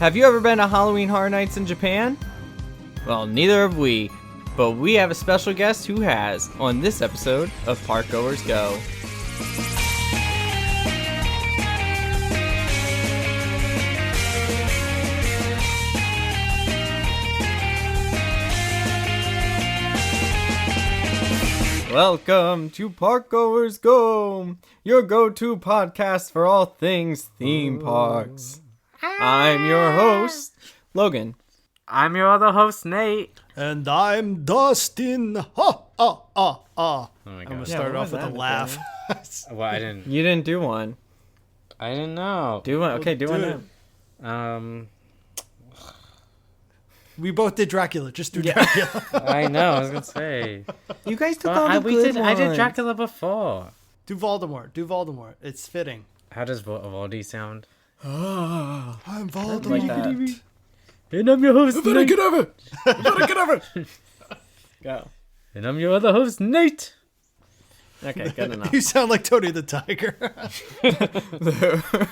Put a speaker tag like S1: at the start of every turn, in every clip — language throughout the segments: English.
S1: Have you ever been to Halloween Horror Nights in Japan? Well, neither have we, but we have a special guest who has on this episode of Park Goers Go. Welcome to Park Goers Go, your go-to podcast for all things theme parks. I'm your host, Logan.
S2: I'm your other host, Nate.
S3: And I'm Dustin. Ha, ah, ah, ah.
S2: Oh my
S3: I'm
S2: god.
S3: going to start off with a laugh.
S2: Well, I didn't.
S1: You didn't do one.
S2: I didn't know.
S1: Do one. Okay, do one
S2: now.
S3: We both did Dracula. Just do Dracula.
S2: I know. I was gonna say.
S1: You guys took all the
S2: we
S1: good
S2: did. I did
S1: ones.
S2: Dracula before.
S3: Do Voldemort. Do Voldemort. It's fitting.
S2: How does Voldy sound?
S3: I'm Voldemort.
S1: Like that.
S2: And I'm your host, Nate.
S3: Get over. Get over.
S1: Go.
S2: And I'm your other host, Nate.
S1: Okay, good enough.
S3: You sound like Tony the Tiger.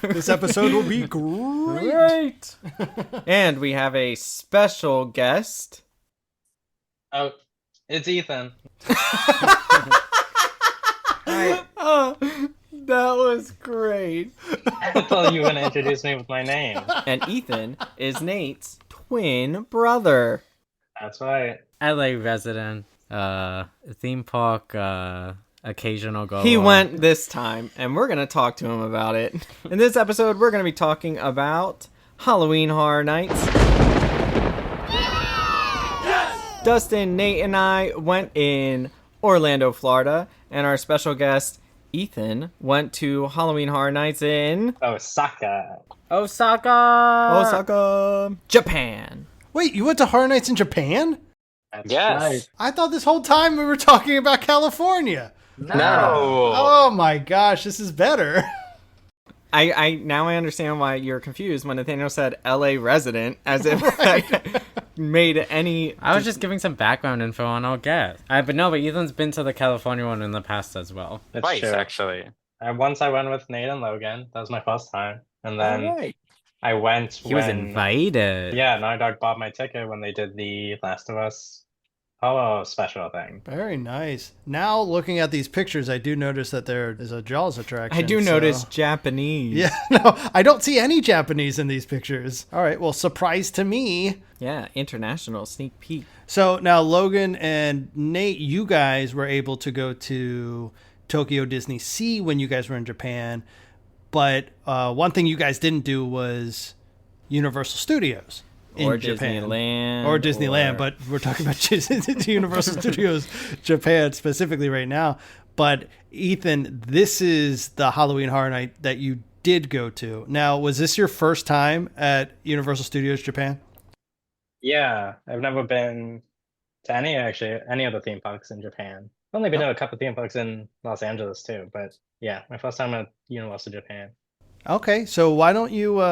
S3: This episode will be great.
S1: And we have a special guest.
S4: Oh, it's Ethan.
S1: Oh, that was great.
S4: I thought you were going to introduce me with my name.
S1: And Ethan is Nate's twin brother.
S4: That's right.
S2: LA resident. Theme park. Occasional goer.
S1: He went this time, and we're going to talk to him about it. In this episode, we're going to be talking about Halloween Horror Nights. Yes! Dustin, Nate, and I went in Orlando, Florida, and our special guest, Ethan, went to Halloween Horror Nights in
S4: Osaka.
S1: Osaka, Japan.
S3: Wait, you went to Horror Nights in Japan?
S4: That's
S2: Yes.
S4: right.
S3: I thought this whole time we were talking about California.
S4: No.
S3: Oh my gosh, this is better.
S1: I now I understand why you're confused when Nathaniel said LA resident, as if that made any...
S2: I was just giving some background info on our guest. But Ethan's been to the California one in the past as well.
S4: It's
S5: Twice,
S4: true.
S5: actually.
S4: Once I went with Nate and Logan. That was my first time. And then I went
S2: He was invited.
S4: Yeah, Naughty Dog bought my ticket when they did the Last of Us horror special thing.
S3: Very nice. Now, looking at these pictures, I do notice that there is a Jaws attraction.
S1: I do notice Japanese.
S3: Yeah, no, I don't see any Japanese in these pictures. All right, well, surprise to me.
S1: Yeah, international sneak peek.
S3: So now Logan and Nate, you guys were able to go to Tokyo Disney Sea when you guys were in Japan. But one thing you guys didn't do was Universal Studios.
S1: Or
S3: Japan.
S1: Disneyland.
S3: But we're talking about Universal Studios Japan specifically right now. But Ethan, this is the Halloween Horror Night that you did go to. Now, was this your first time at Universal Studios Japan?
S4: Yeah, I've never been to any of the theme parks in Japan. I've only been to a couple theme parks in Los Angeles too, but yeah, my first time at Universal Japan.
S3: Okay, so why don't you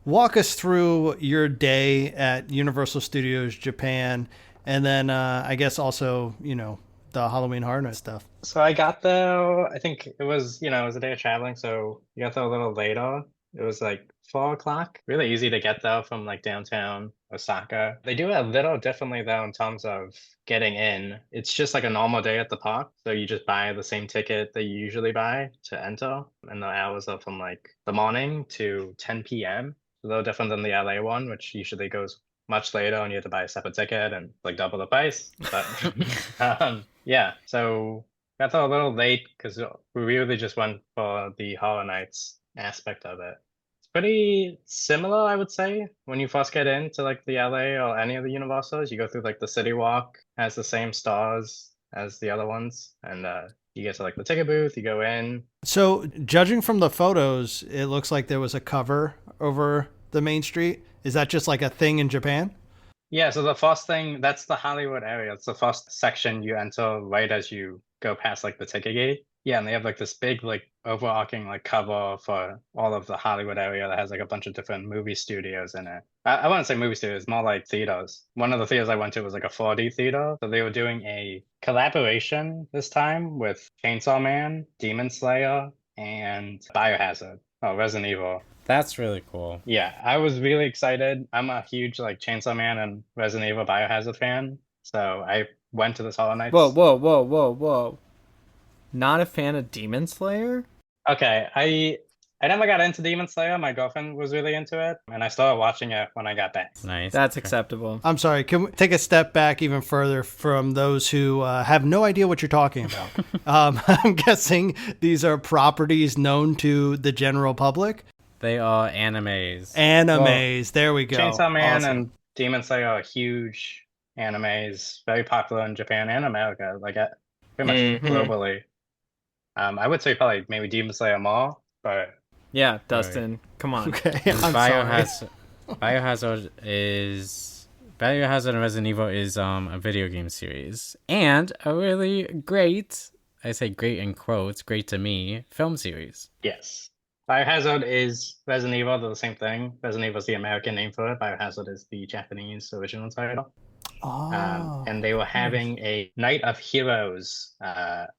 S3: walk us through your day at Universal Studios Japan, and then I guess also, the Halloween Horror Night stuff.
S4: So I got there, I think it was a day of traveling, so you got there a little later. It was like 4 o'clock. Really easy to get there from like downtown Osaka. They do it a little differently though in terms of getting in. It's just like a normal day at the park. So you just buy the same ticket that you usually buy to enter. And the hours are from like the morning to 10 p.m. A little different than the LA one, which usually goes much later and you have to buy a separate ticket and like double the price. But yeah, so got there a little late because we really just went for the Horror Nights aspect of it. It's pretty similar, I would say, when you first get into like the LA or any of the Universals. You go through like the City Walk, has the same stars as the other ones, and you get to like the ticket booth, you go in.
S3: So judging from the photos, it looks like there was a cover over the main street. Is that just like a thing in Japan?
S4: Yeah, so the first thing, that's the Hollywood area. It's the first section you enter right as you go past like the ticket gate. Yeah, and they have like this big like overarching like cover for all of the Hollywood area that has like a bunch of different movie studios in it. I wouldn't say movie studios, more like theaters. One of the theaters I went to was like a 4D theater. So they were doing a collaboration this time with Chainsaw Man, Demon Slayer, and Biohazard. Oh, Resident Evil.
S2: That's really cool.
S4: Yeah, I was really excited. I'm a huge like Chainsaw Man and Resident Evil Biohazard fan, so I went to this Hollow
S1: Whoa,
S4: Knights.
S1: whoa, whoa, whoa, whoa. Not a fan of Demon Slayer?
S4: Okay, I never got into Demon Slayer. My girlfriend was really into it, and I started watching it when I got back.
S2: Nice.
S1: That's
S2: Okay.
S1: acceptable.
S3: I'm sorry. Can we take a step back even further from those who have no idea what you're talking about? I'm guessing these are properties known to the general public.
S2: They are animes.
S3: Animes. There we go.
S4: Chainsaw Man
S3: Awesome.
S4: and Demon Slayer are huge animes, very popular in Japan and America, like pretty much
S1: Mhm.
S4: globally. I would say probably maybe Demon Slayer more, but
S1: Yeah, Dustin, come on.
S3: Okay.
S2: And
S3: I'm sorry.
S2: Biohazard and Resident Evil is a video game series and a really great, I say great in quotes, great to me, film series.
S4: yes. Biohazard is Resident Evil, they're the same thing. Resident Evil is the American name for it. Biohazard is the Japanese original title.
S3: Oh.
S4: And they were having a Night of Heroes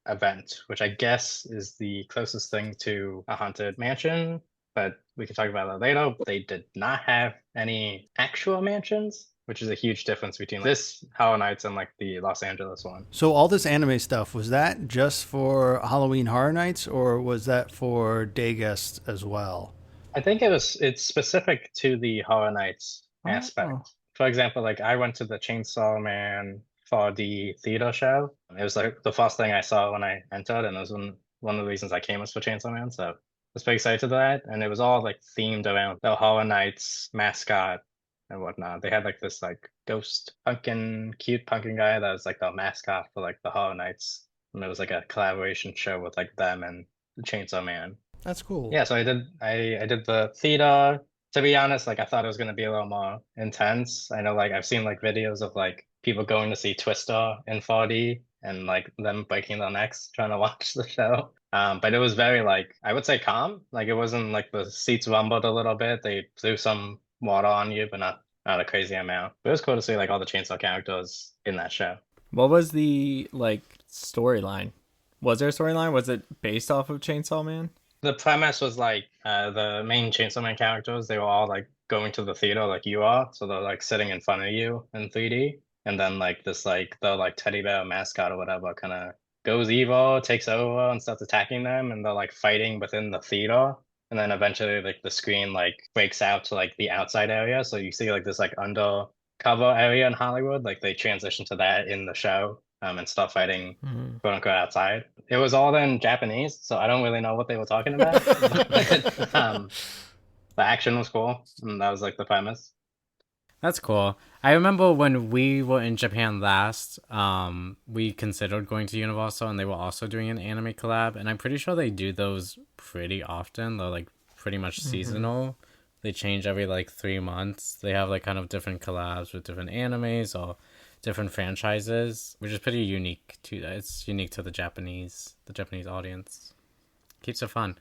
S4: event, which I guess is the closest thing to a haunted mansion, but we can talk about that later. They did not have any actual mansions, which is a huge difference between this Hollow Knights and like the Los Angeles one.
S3: So all this anime stuff, was that just for Halloween Horror Nights or was that for day guests as well?
S4: I think it's specific to the Horror Nights aspect.
S3: Oh.
S4: For example, like I went to the Chainsaw Man 4D theater show. It was like the first thing I saw when I entered, and it was one of the reasons I came was for Chainsaw Man. So I was pretty excited to that. And it was all like themed around the Horror Nights mascot and whatnot. They had like this like ghost pumpkin, cute pumpkin guy that was like the mascot for like the Horror Nights. And it was like a collaboration show with like them and the Chainsaw Man.
S3: That's cool.
S4: Yeah, so I did the theater. To be honest, like I thought it was gonna be a little more intense. I know like I've seen like videos of like people going to see Twister in 4D and like them breaking their necks trying to watch the show. But it was very like I would say calm. Like it wasn't like the seats rumbled a little bit. They threw some water on you, but not a crazy amount. But it was cool to see like all the chainsaw characters in that show.
S1: What was the like storyline? Was there a storyline? Was it based off of Chainsaw Man?
S4: The premise was like the main Chainsaw Man characters, they were all like going to the theater like you are. So they're like sitting in front of you in 3D. And then like this like the like teddy bear mascot or whatever kind of goes evil, takes over and starts attacking them and they're like fighting within the theater. And then eventually like the screen like breaks out to like the outside area. So you see like this like undercover area in Hollywood. Like they transition to that in the show and start fighting
S1: Mhm.
S4: quote unquote outside. It was all in Japanese, so I don't really know what they were talking about. But, the action was cool, and that was like the premise.
S2: That's cool. I remember when we were in Japan last, we considered going to Universal and they were also doing an anime collab, and I'm pretty sure they do those pretty often. They're like pretty much seasonal. They change every like 3 months. They have like kind of different collabs with different animes or different franchises, which is pretty unique to that. It's unique to the Japanese audience. Keeps it fun.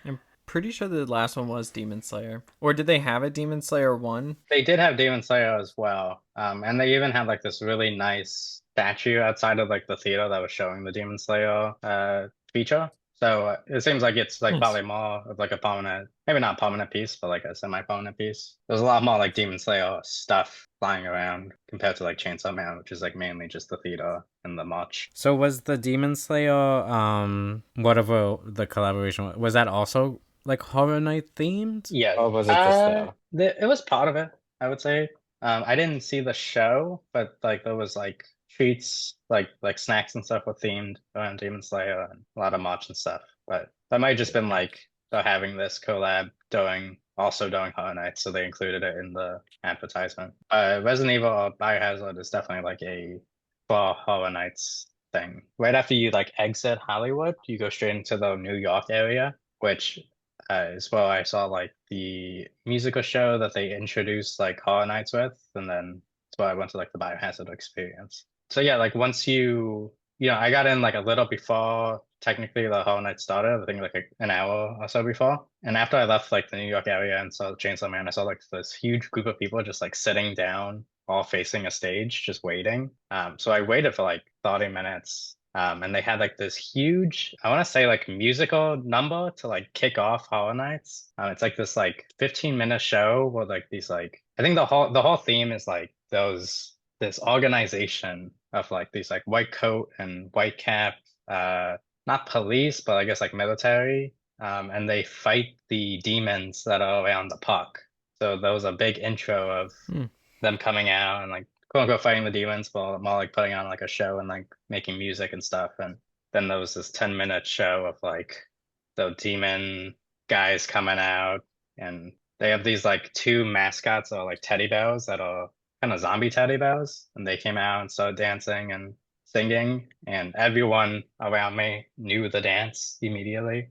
S1: I'm pretty sure the last one was Demon Slayer. Or did they have a Demon Slayer 1?
S4: They did have Demon Slayer as well, and they even had like this really nice statue outside of like the theater that was showing the Demon Slayer feature. So it seems like it's like
S1: Nice.
S4: probably more of like a prominent, maybe not prominent piece, but like a semi-prominent piece. There's a lot more like Demon Slayer stuff flying around compared to like Chainsaw Man, which is like mainly just the theater and the march.
S2: So was the Demon Slayer, whatever the collaboration was that also like Horror Night themed?
S4: Yeah,
S2: Or was it just
S4: it was part of it, I would say. I didn't see the show, but like there was like treats, like snacks and stuff were themed around Demon Slayer and a lot of merch and stuff. But that might have just been like they're having this collab during Horror Nights, so they included it in the advertisement. Resident Evil or Biohazard is definitely like a for Horror Nights thing. Right after you like exit Hollywood, you go straight into the New York area, which is where I saw like the musical show that they introduced like Horror Nights with, and then that's where I went to like the Biohazard experience. So yeah, like once I got in like a little before technically the Horror Nights started, I think like an hour or so before. And after I left like the New York area and saw Chainsaw Man, I saw like this huge group of people just like sitting down, all facing a stage, just waiting. So I waited for like 30 minutes And they had like this huge, I want to say like musical number to like kick off Hollow Knights. It's like this like 15-minute show where like these like I think the whole theme is like this organization of like these like white coat and white cap, not police, but I guess like military. And they fight the demons that are around the park. So there was a big intro of
S1: Hmm.
S4: them coming out and like quote unquote fighting the demons, but more like putting on like a show and like making music and stuff. And then there was this 10-minute show of like the demon guys coming out, and they have these like two mascots or like teddy bears that are kind of zombie teddy bears, and they came out and started dancing and singing, and everyone around me knew the dance immediately.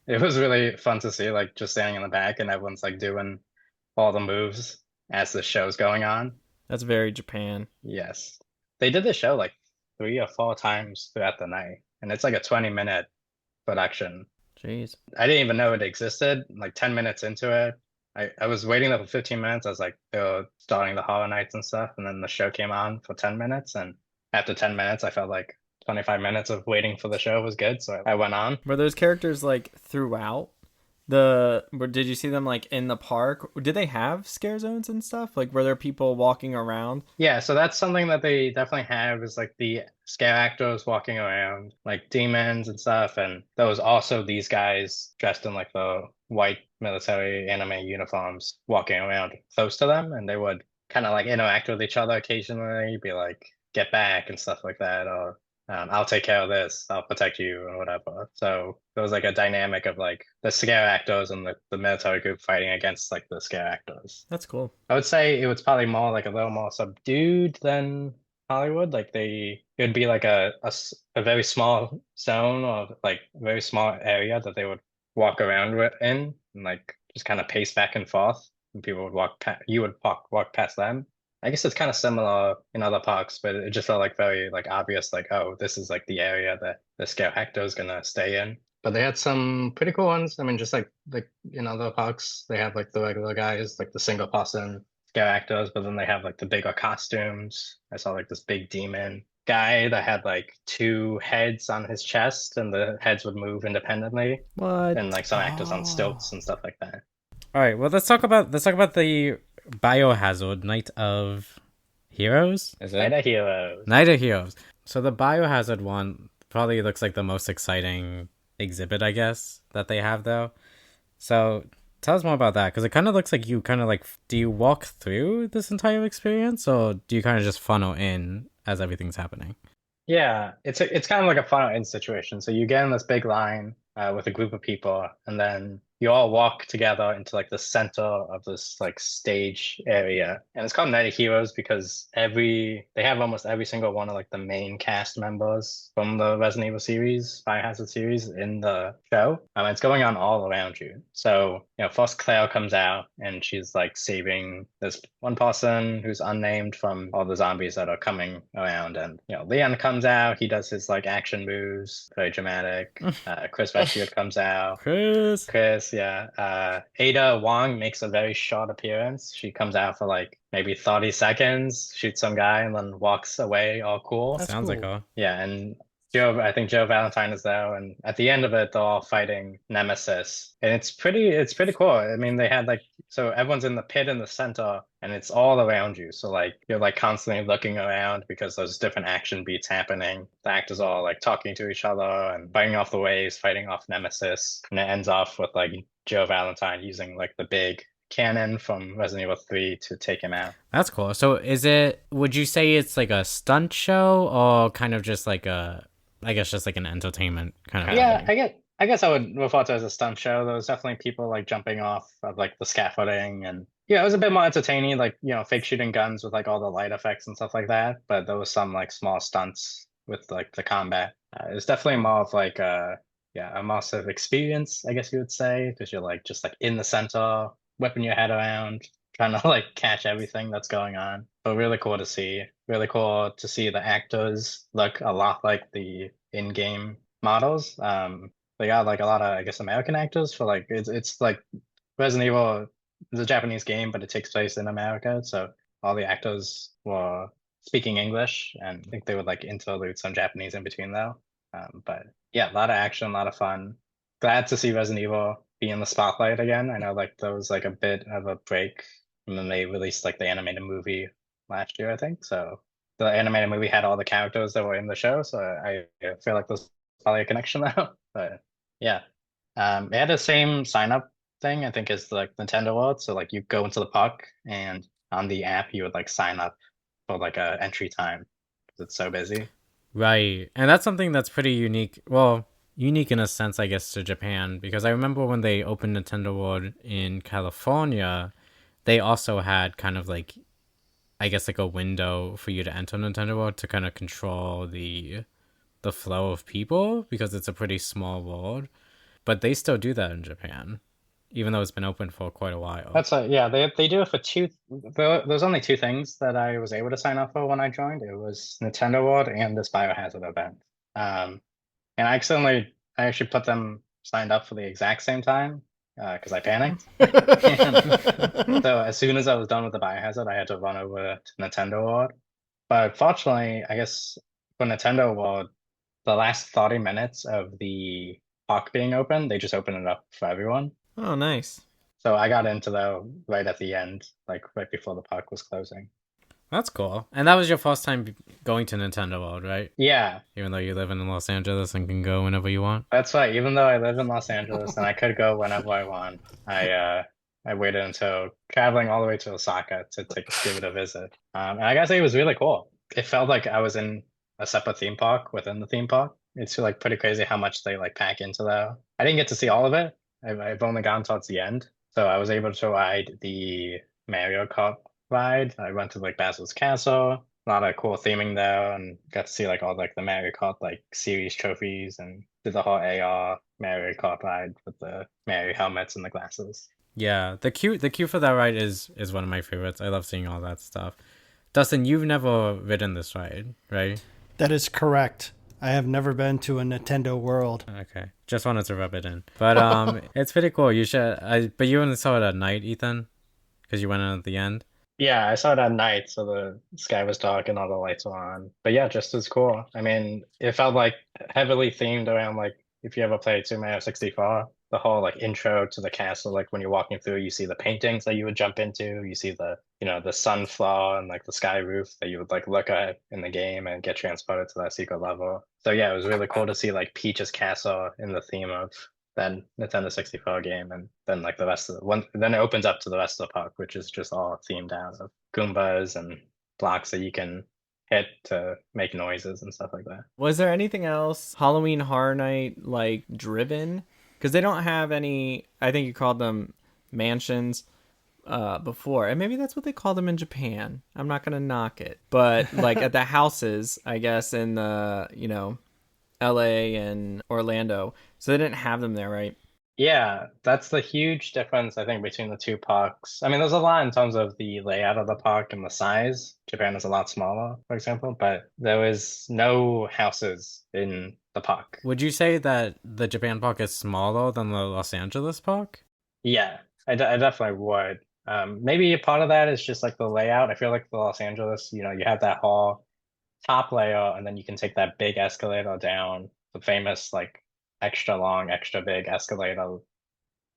S4: It was really fun to see, like just standing in the back and everyone's like doing all the moves as the show's going on.
S1: That's very Japan.
S4: Yes. They did the show like 3 or 4 times throughout the night, and it's like a 20-minute production.
S1: Jeez.
S4: I didn't even know it existed. Like 10 minutes into it, I was waiting there for 15 minutes. I was like, they were starting the Horror Nights and stuff, and then the show came on for 10 minutes. And after 10 minutes, I felt like 25 minutes of waiting for the show was good, so I went on.
S1: Were those characters like throughout did you see them like in the park? Did they have scare zones and stuff? Like were there people walking around?
S4: Yeah, so that's something that they definitely have is like the scare actors walking around, like demons and stuff. And there was also these guys dressed in like the white military anime uniforms walking around close to them, and they would kind of like interact with each other occasionally, be like, get back and stuff like that, or I'll take care of this, I'll protect you, or whatever. So there was like a dynamic of like the scare actors and the military group fighting against like the scare actors.
S1: That's cool.
S4: I would say it was probably more like a little more subdued than Hollywood. Like it would be like a very small zone or like a very small area that they would walk around in and like just kind of pace back and forth. And people would you would walk past them. I guess it's kind of similar in other parks, but it just felt like very like obvious, like, oh, this is like the area that the scare actor is gonna stay in. But they had some pretty cool ones. I mean, just like in other parks, they have like the regular guys, like the single person scare actors, but then they have like the bigger costumes. I saw like this big demon guy that had like two heads on his chest, and the heads would move independently,
S1: What?
S4: and like some actors on stilts and stuff like that.
S2: All right, well let's talk about the Biohazard Night of Heroes. Is it
S4: Night of Heroes.
S2: Night of Heroes? So the Biohazard one probably looks like the most exciting exhibit, I guess, that they have though. So tell us more about that, because it kind of looks like you kind of like, do you walk through this entire experience, or do you kind of just funnel in as everything's happening?
S4: Yeah, it's kind of like a funnel in situation. So you get in this big line with a group of people, and then you all walk together into like the center of this like stage area. And it's called Night of Heroes because they have almost every single one of like the main cast members from the Resident Evil series, Biohazard series in the show. It's going on all around you. So, first Claire comes out and she's like saving this one person who's unnamed from all the zombies that are coming around. And, Leon comes out, he does his like action moves, very dramatic. Chris Redfield comes out.
S2: Chris,
S4: yeah. Ada Wong makes a very short appearance. She comes out for like maybe 30 seconds, shoots some guy, and then walks away all cool.
S1: That's
S2: sounds
S1: cool.
S2: like her.
S4: Yeah, and I think Joe Valentine is there, and at the end of it, they're all fighting Nemesis, and it's pretty cool. I mean, they had like, so everyone's in the pit in the center, and it's all around you. So like you're like constantly looking around because there's different action beats happening. The actors are all like talking to each other and fighting off the waves, fighting off Nemesis, and it ends off with like Joe Valentine using like the big cannon from Resident Evil 3 to take him out.
S2: That's cool. So would you say it's like a stunt show, or kind of just like I guess just like an entertainment kind of
S4: Yeah,
S2: thing?
S4: I guess I would refer to it as a stunt show. There was definitely people like jumping off of like the scaffolding, and yeah, it was a bit more entertaining, like fake shooting guns with like all the light effects and stuff like that. But there was some like small stunts with like the combat. It's definitely more of like a immersive experience, I guess you would say, because you're like just like in the center, whipping your head around, trying to like catch everything that's going on. But really cool to see. Really cool to see the actors look a lot like the in-game models. They got like a lot of, I guess, American actors for like it's like Resident Evil is a Japanese game, but it takes place in America. So all the actors were speaking English, and I think they would like interlude some Japanese in between though. But yeah, a lot of action, a lot of fun. Glad to see Resident Evil be in the spotlight again. I know like there was like a bit of a break, and then they released like the animated movie last year, I think. So the animated movie had all the characters that were in the show, so I feel like there's probably a connection now. But yeah, it had the same sign up thing, I think, as like Nintendo World. So like you go into the park, and on the app you would like sign up for like a entry time because it's so busy.
S2: Right. And that's something that's pretty unique. Well, unique in a sense, I guess, to Japan, because I remember when they opened Nintendo World in California, they also had kind of like, I guess, like a window for you to enter Nintendo World to kind of control the flow of people because it's a pretty small world. But they still do that in Japan, even though it's been open for quite a while.
S4: That's yeah, they do it for two. There's only two things that I was able to sign up for when I joined. It was Nintendo World and this Biohazard event. And I actually put them signed up for the exact same time because I panicked. And so as soon as I was done with the Biohazard, I had to run over to Nintendo World. But fortunately, I guess for Nintendo World, the last 30 minutes of the park being open, they just open it up for everyone.
S1: Oh, nice.
S4: So I got into though right at the end, like right before the park was closing.
S2: That's cool. And that was your first time going to Nintendo World, right?
S4: Yeah,
S2: Even though you live in Los Angeles and can go whenever you want.
S4: that's right. Even though I live in Los Angeles and I could go whenever I want, I waited until traveling all the way to Osaka to give it a visit. And I gotta say it was really cool. It felt like I was in a separate theme park within the theme park. It's like pretty crazy how much they like pack into that. I didn't get to see all of it. I've only gone towards the end, so I was able to ride the Mario Kart ride. I went to like Basil's Castle. A lot of cool theming there, and got to see like all like the Mario Kart like series trophies, and did the whole AR Mario Kart ride with the Mario helmets and the glasses.
S2: Yeah, the queue for that ride is one of my favorites. I love seeing all that stuff. Dustin, you've never ridden this ride, right?
S3: That is correct. I have never been to a Nintendo World.
S2: Okay, just wanted to rub it in. But it's pretty cool. You should. But you only saw it at night, Ethan, because you went in at the end.
S4: Yeah, I saw it at night, so the sky was dark and all the lights were on. But yeah, just as cool. I mean, it felt like heavily themed around like if you ever played Super Mario 64, the whole like intro to the castle, like when you're walking through, you see the paintings that you would jump into, you see the, the sunflower and like the sky roof that you would like look at in the game and get transported to that secret level. So yeah, it was really cool to see like Peach's castle in the theme of that Nintendo 64 game, and then like the rest of the one, then it opens up to the rest of the park, which is just all themed out of Goombas and blocks that you can hit to make noises and stuff like that.
S1: Was there anything else Halloween Horror Night like driven? Because they don't have any. I think you called them mansions before, and maybe that's what they call them in Japan. I'm not gonna knock it, but like at the houses, I guess in the L.A. and Orlando, so they didn't have them there, right?
S4: Yeah, that's the huge difference, I think, between the two parks. I mean, there's a lot in terms of the layout of the park and the size. Japan is a lot smaller, for example, but there was no houses in the park.
S2: Would you say that the Japan park is smaller than the Los Angeles park?
S4: Yeah, I definitely would. Maybe a part of that is just like the layout. I feel like the Los Angeles, you have that whole top layer, and then you can take that big escalator down, the famous like extra long, extra big escalator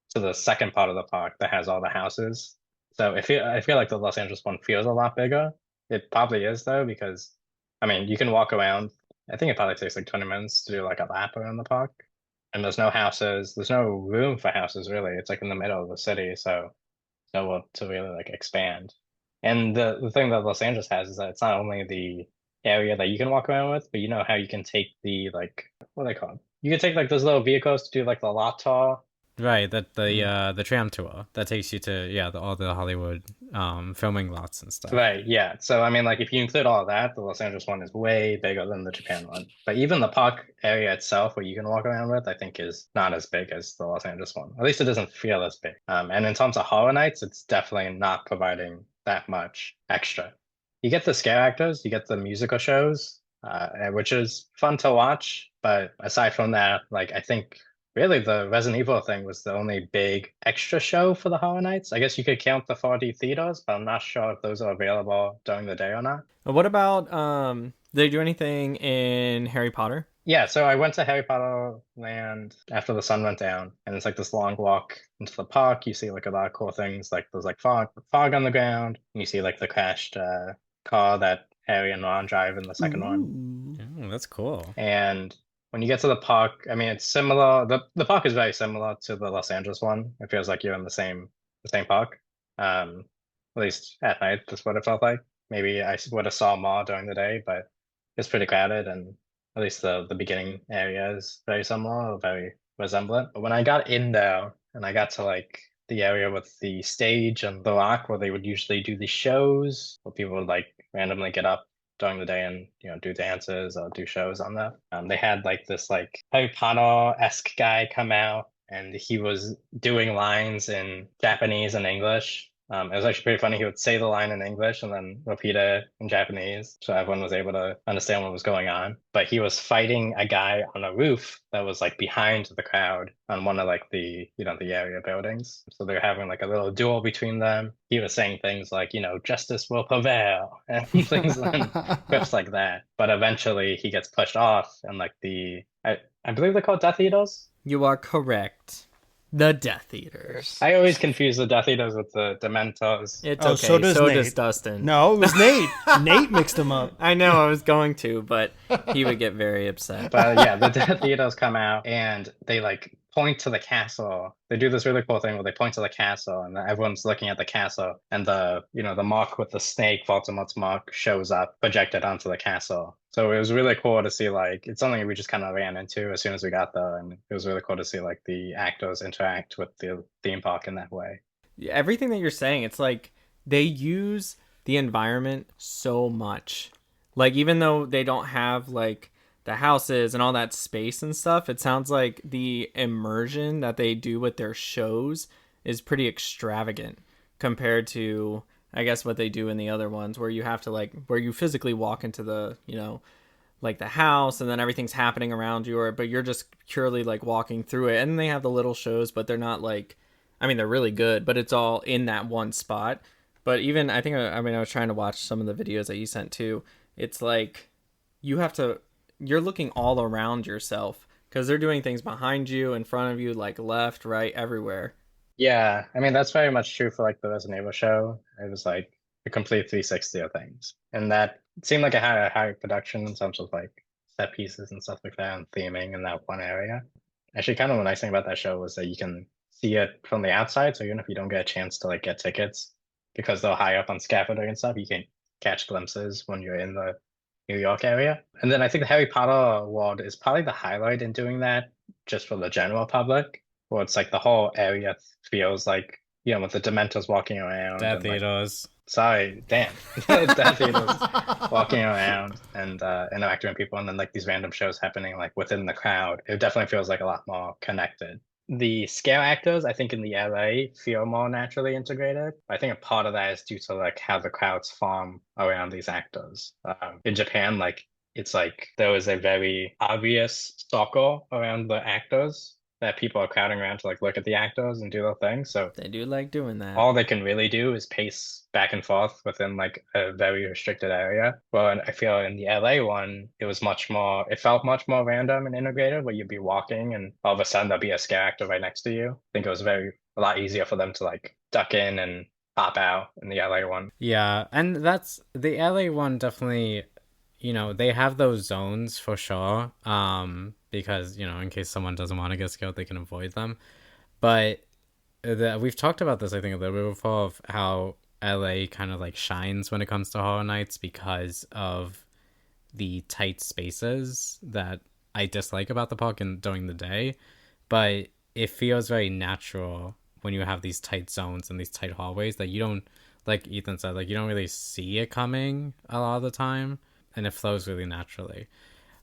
S4: to the second part of the park that has all the houses. So I feel like the Los Angeles one feels a lot bigger. It probably is though, because I mean you can walk around. I think it probably takes like 20 minutes to do like a lap around the park. And there's no houses, there's no room for houses really. It's like in the middle of the city, so nowhere to really like expand. And the thing that Los Angeles has is that it's not only the area that you can walk around with, but you know how you can take the like what are they called? You can take like those little vehicles to do like the lot tour.
S2: Right, that the tram tour that takes you to all the Hollywood filming lots and stuff.
S4: Right, yeah. So I mean like if you include all that, the Los Angeles one is way bigger than the Japan one. But even the park area itself where you can walk around with, I think is not as big as the Los Angeles one. At least it doesn't feel as big. And in terms of Horror Nights, it's definitely not providing that much extra. You get the scare actors, you get the musical shows, which is fun to watch. But aside from that, like I think really the Resident Evil thing was the only big extra show for the Horror Nights. I guess you could count the 4D theaters, but I'm not sure if those are available during the day or not.
S1: What about did they do anything in Harry Potter?
S4: Yeah, so I went to Harry Potter Land after the sun went down, and it's like this long walk into the park. You see like a lot of cool things, like there's like fog on the ground, and you see like the crashed car that Harry and Ron drive in the second one.
S3: Ooh.
S2: Oh, that's cool.
S4: And when you get to the park, I mean, it's similar. The park is very similar to the Los Angeles one. It feels like you're in the same park. At least at night, that's what it felt like. Maybe I would have saw more during the day, but it's pretty crowded, and at least the beginning area is very similar, or very resemblant. But when I got in there and I got to like the area with the stage and the rock where they would usually do the shows, where people would like randomly get up during the day and do dances or do shows on that. They had like this like Harry Potter-esque guy come out, and he was doing lines in Japanese and English. It was actually pretty funny. He would say the line in English and then repeat it in Japanese, so everyone was able to understand what was going on. But he was fighting a guy on a roof that was like behind the crowd on one of like the area buildings. So they're having like a little duel between them. He was saying things like, justice will prevail and things and quips like that. But eventually he gets pushed off, and like I believe they're called Death Eaters.
S1: You are correct. The Death Eaters.
S4: I always confuse the Death Eaters with the Dementors.
S1: It's
S3: Oh,
S1: okay.
S3: so does Nate.
S1: does Dustin.
S3: No, it was Nate. Nate mixed them up.
S1: I know I was going to, but he would get very upset.
S4: But yeah, the Death Eaters come out and they like point to the castle. They do this really cool thing where they point to the castle, and everyone's looking at the castle, and the mark with the snake, Voldemort's mark, shows up projected onto the castle. So it was really cool to see, like, it's something we just kind of ran into as soon as we got there, and it was really cool to see like the actors interact with the theme park in that way.
S1: Everything that you're saying, it's like they use the environment so much. Like, even though they don't have like the houses and all that space and stuff, it sounds like the immersion that they do with their shows is pretty extravagant compared to, I guess, what they do in the other ones, where you have to where you physically walk into the, like the house, and then everything's happening around you, but you're just purely like walking through it. And they have the little shows, but they're not like, I mean, they're really good, but it's all in that one spot. But even, I was trying to watch some of the videos that you sent too. It's like you're looking all around yourself, because they're doing things behind you, in front of you, like left, right, everywhere.
S4: Yeah, I mean, that's very much true for like the Resident Evil show. It was like a complete 360 of things. And that seemed like it had a high production in terms of like set pieces and stuff like that, and theming in that one area. Actually, kind of the nice thing about that show was that you can see it from the outside. So even if you don't get a chance to like get tickets, because they're high up on scaffolding and stuff, you can catch glimpses when you're in the New York area. And then I think the Harry Potter world is probably the highlight in doing that, just for the general public, where it's like the whole area feels like, with the Dementors walking around.
S2: Death
S4: and, like,
S2: Eaters.
S4: sorry, damn. Death Eaters walking around and interacting with people, and then like these random shows happening like within the crowd. It definitely feels like a lot more connected. The scare actors, I think in the LA feel more naturally integrated. I think a part of that is due to like how the crowds form around these actors. In Japan, like it's like there was a very obvious circle around the actors that people are crowding around to like look at the actors and do their thing. So
S1: They do like doing that.
S4: all they can really do is pace back and forth within like a very restricted area. Well, I feel in the LA one, it felt much more random and integrated, where you'd be walking and all of a sudden there'll be a scare actor right next to you. I think it was a lot easier for them to like duck in and pop out in the LA one.
S2: Yeah, and that's the LA one definitely, they have those zones for sure. Because, in case someone doesn't want to get scared, they can avoid them. But we've talked about this, I think, a little bit before, of how LA kind of like shines when it comes to Horror Nights because of the tight spaces that I dislike about the park and during the day. But it feels very natural when you have these tight zones and these tight hallways that you don't, like Ethan said, like you don't really see it coming a lot of the time, and it flows really naturally.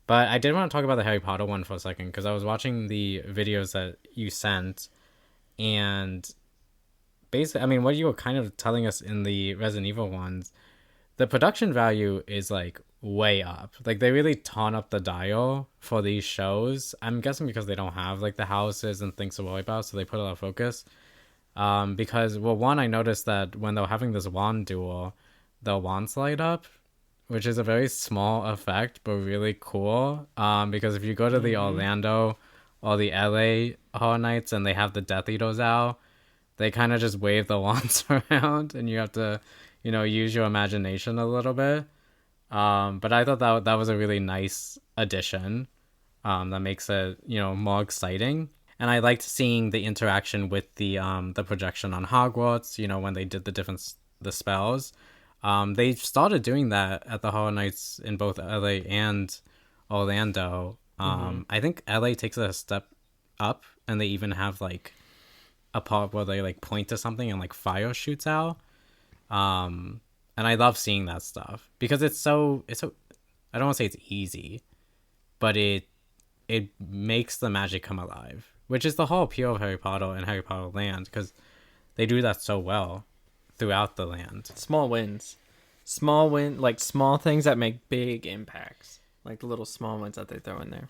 S2: But I did want to talk about the Harry Potter one for a second, because I was watching the videos that you sent, and basically, I mean, what you were kind of telling us in the Resident Evil ones, the production value is like way up. Like they really tone up the dial for these shows. I'm guessing because they don't have like the houses and things to worry about, so they put a lot of focus. Because well, one, I noticed that when they're having this wand duel, the wands light up, which is a very small effect but really cool. Because if you go to the Orlando or the LA Horror Nights and they have the Death Eaters out, they kind of just wave the wands around, and you have to, use your imagination a little bit. But I thought that was a really nice addition. That makes it, more exciting. And I liked seeing the interaction with the projection on Hogwarts. When they did the spells. They started doing that at the Horror Nights in both LA and Orlando. I think LA takes it a step up, and they even have like a part where they like point to something and like fire shoots out. And I love seeing that stuff because it's so I don't want to say it's easy, but it makes the magic come alive, which is the whole appeal of Harry Potter and Harry Potter Land, because they do that so well throughout the land.
S1: Small wins, like small things that make big impacts, like the little small ones that they throw in there.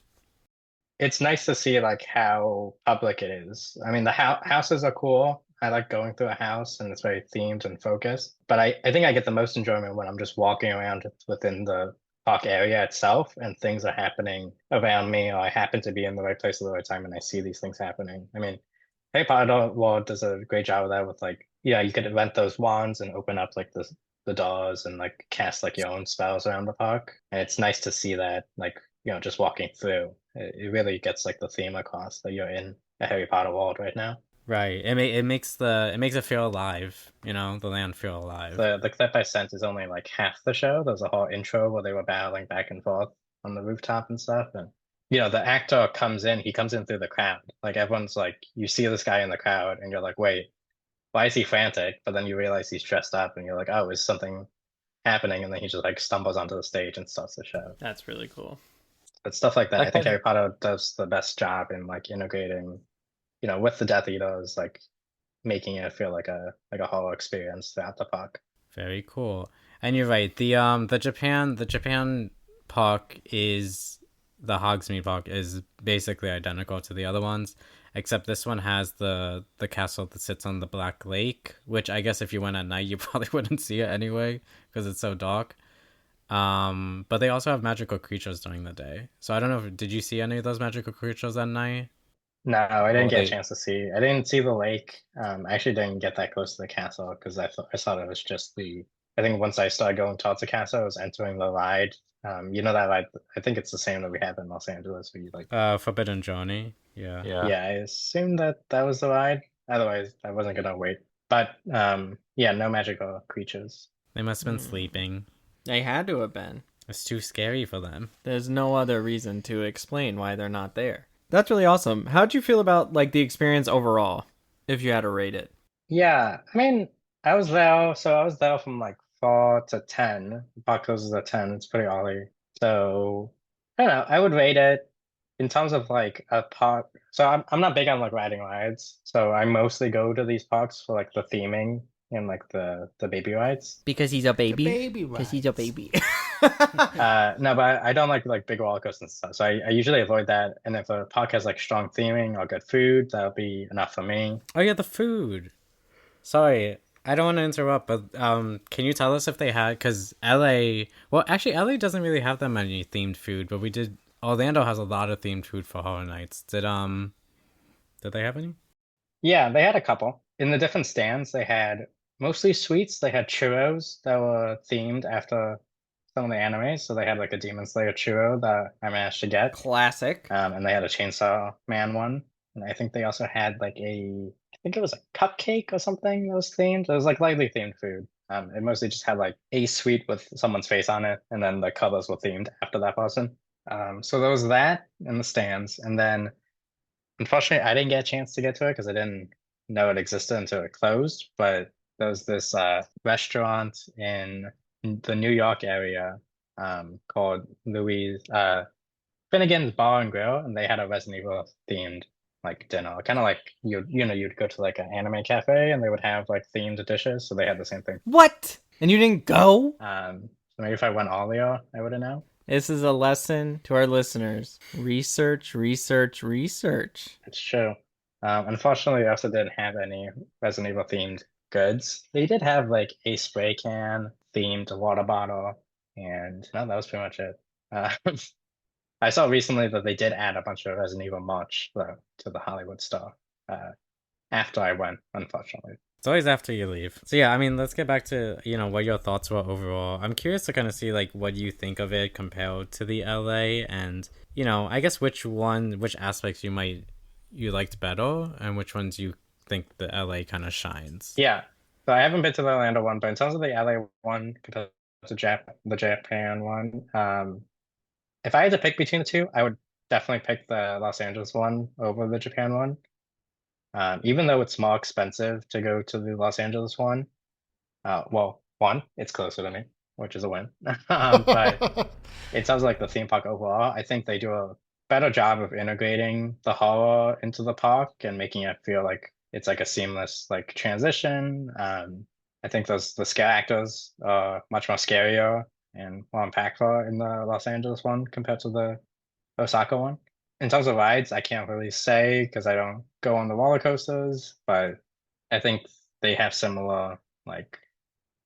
S4: It's nice to see like how public it is. I mean, the houses are cool. I like going through a house and it's very themed and focused. But I think I get the most enjoyment when I'm just walking around within the park area itself and things are happening around me, or I happen to be in the right place at the right time and I see these things happening. I mean, Harry Potter World does a great job of that with like, yeah, you could rent those wands and open up like the doors and like cast like your own spells around the park. And it's nice to see that, like, just walking through. It really gets like the theme across that you're in a Harry Potter world right now.
S2: Right. It makes it feel alive. The land feel alive.
S4: The clip I sent is only like half the show. There's a whole intro where they were battling back and forth on the rooftop and stuff. And the actor comes in. He comes in through the crowd. Like everyone's like, you see this guy in the crowd, and you're like, wait, why is he frantic? But then you realize he's dressed up, and you're like, oh, is something happening? And then he just like stumbles onto the stage and starts the show.
S1: That's really cool.
S4: But stuff like that, I think Harry Potter does the best job in like integrating, with the Death Eaters, like making it feel like a whole experience throughout the park.
S2: Very cool. And you're right. The Japan park is the Hogsmeade Park is basically identical to the other ones, except this one has the castle that sits on the Black Lake, which I guess if you went at night you probably wouldn't see it anyway because it's so dark. But they also have magical creatures during the day. So I don't know did you see any of those magical creatures at night?
S4: No, I didn't get a chance to see. I didn't see the lake. I actually didn't get that close to the castle because I thought it was just I think once I started going towards the castle, I was entering the ride. That ride, I think it's the same that we have in Los Angeles where you like
S2: Forbidden Journey. Yeah.
S4: Yeah, I assumed that was the ride. Otherwise, I wasn't gonna wait. But yeah, no magical creatures.
S2: They must have been sleeping.
S1: They had to have been.
S2: It's too scary for them.
S1: There's no other reason to explain why they're not there. That's really awesome. How'd you feel about like the experience overall, if you had to rate it?
S4: Yeah, I mean, I was there from like 4 to 10. The park closes at 10. It's pretty early. So I don't know. I would rate it in terms of like a park. So I'm not big on like riding rides. So I mostly go to these parks for like the theming and like the baby rides.
S1: Because he's a baby.
S3: Because
S1: he's a baby.
S4: No, but I don't like big roller coasters and stuff. So I usually avoid that. And if a park has like strong theming or good food, that'll be enough for me.
S2: Oh yeah, the food. Sorry, I don't want to interrupt, but can you tell us if they had? Because actually LA doesn't really have that many themed food, but Orlando has a lot of themed food for Horror Nights. Did they have any?
S4: Yeah, they had a couple. In the different stands, they had mostly sweets. They had churros that were themed after some of the animes. So they had like a Demon Slayer churro that I managed to get.
S1: Classic.
S4: And they had a Chainsaw Man one. And I think they also had like I think it was a cupcake or something that was themed. It was like lightly themed food. It mostly just had like a sweet with someone's face on it. And then the colors were themed after that person. So there was that in the stands. And then unfortunately, I didn't get a chance to get to it because I didn't know it existed until it closed. But there was this restaurant in the New York area called Finnegan's Bar and Grill, and they had a Resident Evil themed like dinner, kind of like you'd go to like an anime cafe and they would have like themed dishes. So they had the same thing.
S1: What? And you didn't go?
S4: So maybe if I went earlier, I would have known.
S1: This is a lesson to our listeners. Research, research, research.
S4: It's true. Unfortunately, they also didn't have any Resident Evil themed goods. They did have like a spray can themed water bottle, and no, that was pretty much it. Uh, I saw recently that they did add a bunch of Resident Evil merch though to the Hollywood store after I went, unfortunately.
S2: It's always after you leave. So yeah, I mean, let's get back to, what your thoughts were overall. I'm curious to kind of see like what you think of it compared to the LA, and I guess which aspects you liked better and which ones you think the LA kind of shines.
S4: Yeah. So I haven't been to the Orlando one, but in terms of the LA one compared to the Japan one, if I had to pick between the two, I would definitely pick the Los Angeles one over the Japan one. Even though it's more expensive to go to the Los Angeles one, well, one, it's closer to me, which is a win. But it sounds like the theme park overall, I think they do a better job of integrating the horror into the park and making it feel like it's like a seamless like transition. I think the scare actors are much more scarier and more impactful in the Los Angeles one compared to the Osaka one. In terms of rides, I can't really say because I don't go on the roller coasters, but I think they have similar like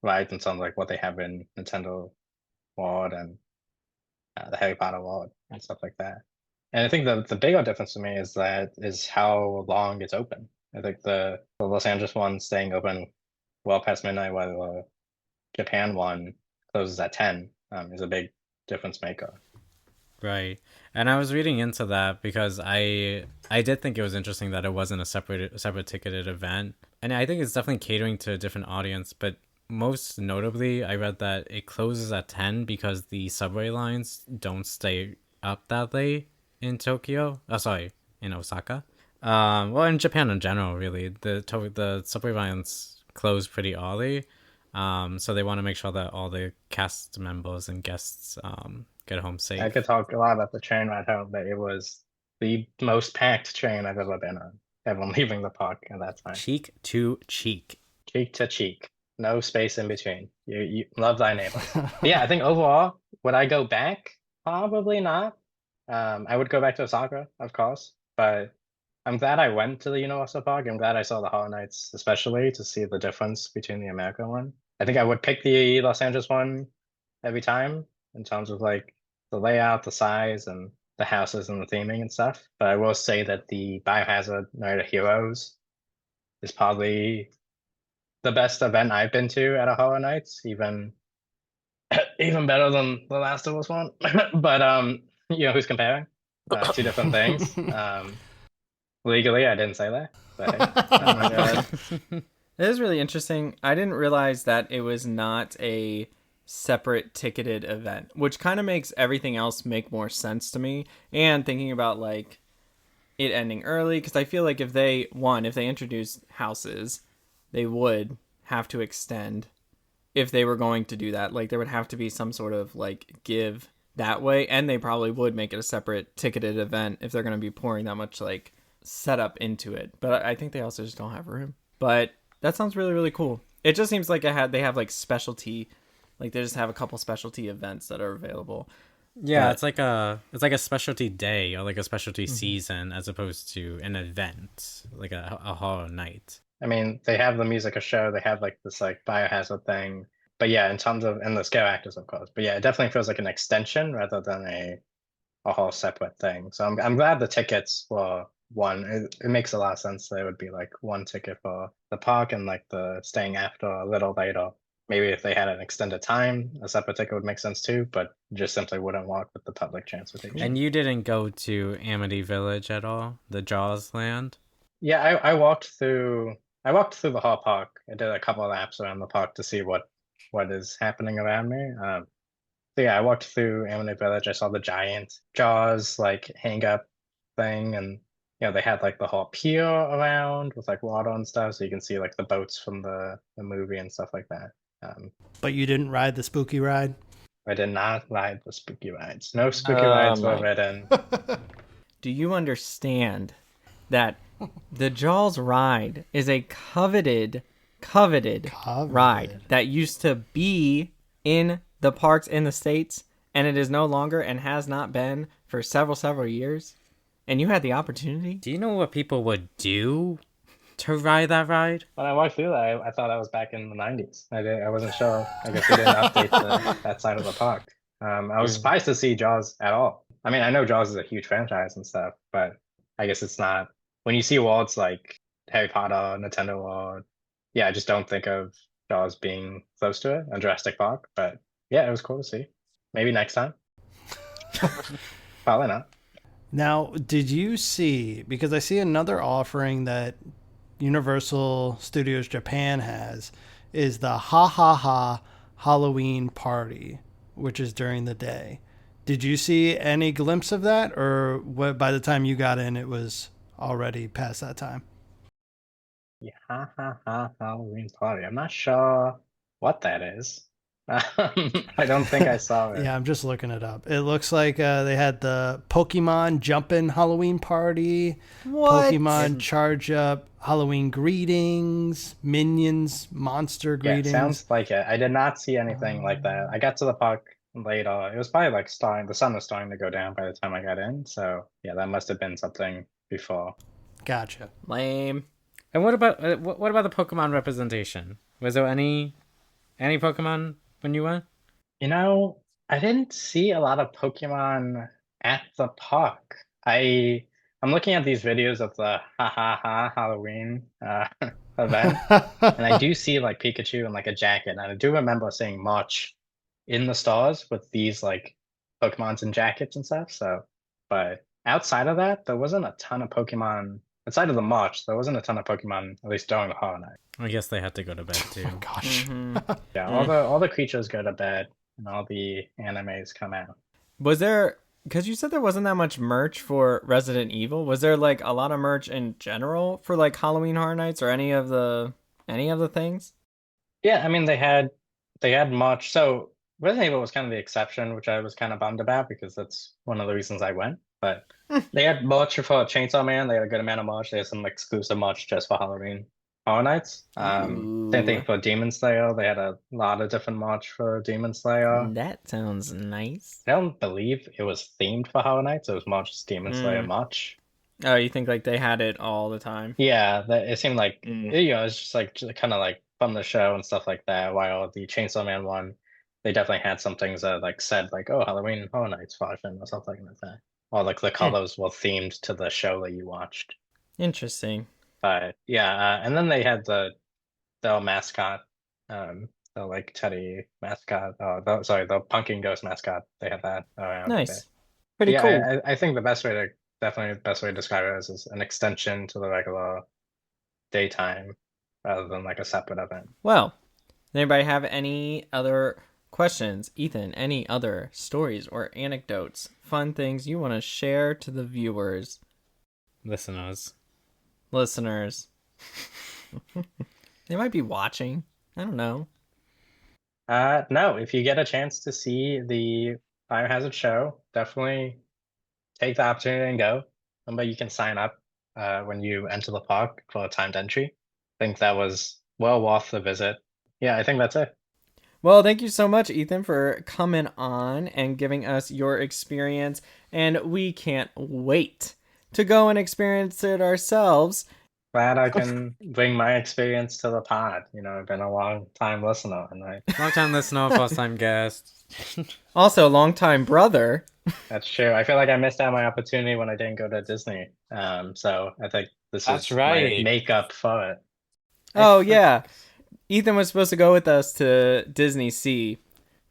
S4: rides in terms of like what they have in Nintendo World and the Harry Potter World and stuff like that. And I think the bigger difference to me is how long it's open. I think the Los Angeles one staying open well past midnight, while the Japan one closes at 10 is a big difference maker.
S2: Right. And I was reading into that because I did think it was interesting that it wasn't a separate ticketed event. And I think it's definitely catering to a different audience, but most notably, I read that it closes at 10 because the subway lines don't stay up that late in Tokyo. Oh, sorry, in Osaka. Well, in Japan in general, really, the subway lines close pretty early. So they want to make sure that all the cast members and guests get home safe.
S4: I could talk a lot about the train ride home, but it was the most packed train I've ever been on. Everyone leaving the park at that time.
S2: Cheek to cheek.
S4: Cheek to cheek. No space in between. You love thy neighbor. Yeah, I think overall, would I go back? Probably not. I would go back to Osaka, of course, but I'm glad I went to the Universal Park. I'm glad I saw the Horror Nights, especially to see the difference between the American one. I think I would pick the Los Angeles one every time in terms of like the layout, the size, and the houses and the theming and stuff. But I will say that the Biohazard Night of Heroes is probably the best event I've been to at a Horror Nights, even better than the Last of Us one. But who's comparing? Two different things. Legally, I didn't say that. But hey, oh my God.
S1: It is really interesting. I didn't realize that it was not a separate ticketed event, which kind of makes everything else make more sense to me. And thinking about like it ending early, because I feel like if they introduced houses, they would have to extend if they were going to do that. Like there would have to be some sort of like give that way, and they probably would make it a separate ticketed event if they're going to be pouring that much like setup into it. But I think they also just don't have room. But that sounds really, really cool. It just seems like they have like specialty, like they just have a couple specialty events that are available.
S2: Yeah,
S1: But
S2: it's like a specialty day or like a specialty season as opposed to an event, like a horror night.
S4: I mean, they have the music a show. They have like this like biohazard thing. But yeah, in terms of and the scare actors, of course. But yeah, it definitely feels like an extension rather than a whole separate thing. So I'm glad the tickets were one. It makes a lot of sense. There would be like one ticket for the park and like the staying after a little later. Maybe if they had an extended time, a separate ticket would make sense too, but just simply wouldn't work with the public transportation.
S2: And you didn't go to Amity Village at all, the Jaws land?
S4: Yeah, I walked through the whole park. I did a couple of laps around the park to see what is happening around me. So yeah, I walked through Amity Village. I saw the giant Jaws like hang up thing, and they had like the whole pier around with like water and stuff, so you can see like the boats from the movie and stuff like that.
S3: But you didn't ride the spooky ride?
S4: I did not ride the spooky rides. No spooky rides were ridden.
S1: do you understand that the Jaws ride is a coveted coveted ride that used to be in the parks in the States, and it is no longer and has not been for several years, and you had the opportunity?
S2: Do you know what people would do to ride that ride?
S4: When I walked through that, I thought I was back in the 90s. I wasn't sure. I guess they didn't update that side of the park. I was surprised to see Jaws at all. I mean, I know Jaws is a huge franchise and stuff, but I guess it's not. When you see worlds like Harry Potter, Nintendo World, yeah, I just don't think of Jaws being close to it on Jurassic Park. But yeah, it was cool to see. Maybe next time. Probably not.
S3: Now, did you see, because I see another offering that Universal Studios Japan has, is the Ha Ha Ha Halloween party, which is during the day. Did you see any glimpse of that, or what, by the time you got in, it was already past that time?
S4: Yeah, ha ha ha Halloween party. I'm not sure what that is. I don't think I saw it.
S3: Yeah, I'm just looking it up. It looks like they had the Pokemon Jumpin' Halloween party,
S1: What?
S3: Pokemon Charge Up Halloween greetings, Minions Monster
S4: Yeah, it
S3: greetings.
S4: sounds like it. I did not see anything like that. I got to the park later. It was probably like the sun was starting to go down by the time I got in. So yeah, that must have been something before.
S3: Gotcha.
S1: Lame.
S2: And what about the Pokemon representation? Was there any Pokemon when you went?
S4: You know, I didn't see a lot of Pokemon at the park. I'm looking at these videos of the ha ha ha Halloween event, and I do see like Pikachu in like a jacket, and I do remember seeing March in the stores with these like Pokemons and jackets and stuff. So, but outside of that, there wasn't a ton of Pokemon. Outside of the March, there wasn't a ton of Pokemon, at least during the horror night.
S2: I guess they had to go to bed too.
S3: Gosh.
S4: Yeah, all the creatures go to bed and all the animes come out.
S1: Was there, because you said there wasn't that much merch for Resident Evil, was there like a lot of merch in general for like Halloween Horror Nights or any of the things?
S4: Yeah, I mean they had March. So Resident Evil was kind of the exception, which I was kind of bummed about because that's one of the reasons I went. But they had March for Chainsaw Man. They had a good amount of March. They had some exclusive March just for Halloween Horror Nights. Same thing for Demon Slayer. They had a lot of different March for Demon Slayer.
S1: That sounds nice.
S4: I don't believe it was themed for Horror Nights. It was more just Demon Slayer March.
S1: Oh, you think like they had it all the time?
S4: Yeah, it seemed like it's just like kind of like from the show and stuff like that. While the Chainsaw Man one, they definitely had some things that like said like, oh, Halloween Horror Nights version or something like that. Or like the colors were themed to the show that you watched.
S1: Interesting.
S4: But yeah, and then they had the mascot, the like Teddy mascot. Sorry, the Pumpkin Ghost mascot. They had that around.
S1: Nice.
S4: Pretty
S1: Pretty
S4: cool.
S1: cool.
S4: I think definitely the best way to describe it is an extension to the regular daytime rather than like a separate event.
S1: Well, does anybody have any other questions? Ethan, any other stories or anecdotes, fun things you want to share to the viewers,
S2: Listeners.
S1: They might be watching. I don't know.
S4: No, if you get a chance to see the Biohazard show, definitely take the opportunity and go. Remember, you can sign up when you enter the park for a timed entry. I think that was well worth the visit. Yeah, I think that's it.
S1: Well, thank you so much, Ethan, for coming on and giving us your experience. And we can't wait to go and experience it ourselves.
S4: Glad I can bring my experience to the pod. You know, I've been a long time listener, and
S2: Long time listener, first time guest.
S1: Also, longtime brother.
S4: that's true. I feel like I missed out my opportunity when I didn't go to Disney. So I think this
S2: That's
S4: is
S2: right.
S4: my makeup for it.
S1: Oh, yeah. Ethan was supposed to go with us to Disney Sea,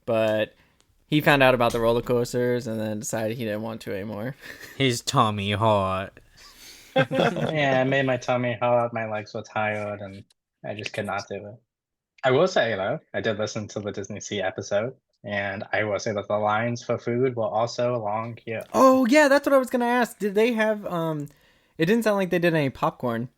S1: but he found out about the roller coasters and then decided he didn't want to anymore.
S2: His tummy hot.
S4: Yeah, it made my tummy hot, my legs were tired, and I just could not do it. I will say, though, I did listen to the Disney Sea episode, and I will say that the lines for food were also long here.
S1: Oh, yeah, that's what I was going to ask. Did they have, it didn't sound like they did any popcorn.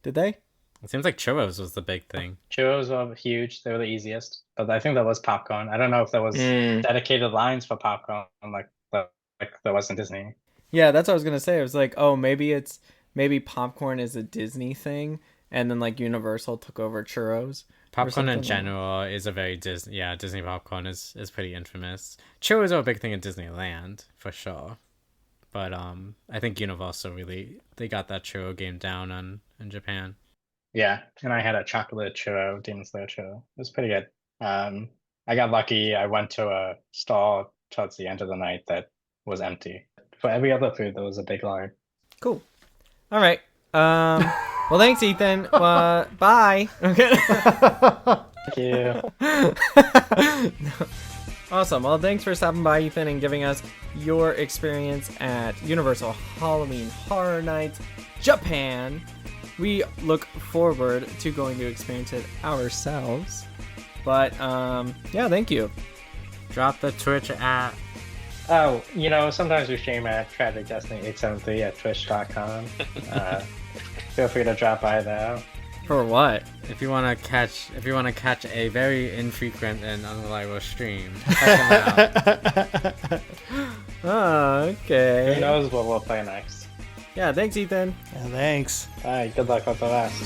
S1: Did they?
S2: It seems like churros was the big thing.
S4: Churros were huge, they were the easiest, but I think there was popcorn. I don't know if there was dedicated lines for popcorn like there was in Disney.
S1: Yeah, that's what I was going to say. I was like, oh, maybe popcorn is a Disney thing, and then like Universal took over churros.
S2: Popcorn in
S1: something.
S2: general is a very Disney. Yeah, Disney popcorn is pretty infamous. Churros are a big thing in Disneyland for sure, but I think Universal really they got that churro game down in Japan.
S4: Yeah, and I had a chocolate churro, Demon Slayer churro. It was pretty good. I got lucky. I went to a stall towards the end of the night that was empty. For every other food, there was a big line.
S1: Cool. All right. Well, thanks, Ethan. Bye. Okay.
S4: Thank you.
S1: Awesome. Well, thanks for stopping by, Ethan, and giving us your experience at Universal Halloween Horror Nights, Japan. We look forward to going to experience it ourselves. But, yeah, thank you.
S2: Drop the Twitch at.
S4: Oh, sometimes we stream at Tragic Destiny 873 at twitch.com. Feel free to drop by there.
S1: For what?
S2: If you want to catch a very infrequent and unreliable stream, check them out.
S1: Oh, okay.
S4: Who knows what we'll play next?
S1: Yeah, thanks, Ethan.
S3: Yeah, thanks.
S4: All right, good luck with the rest.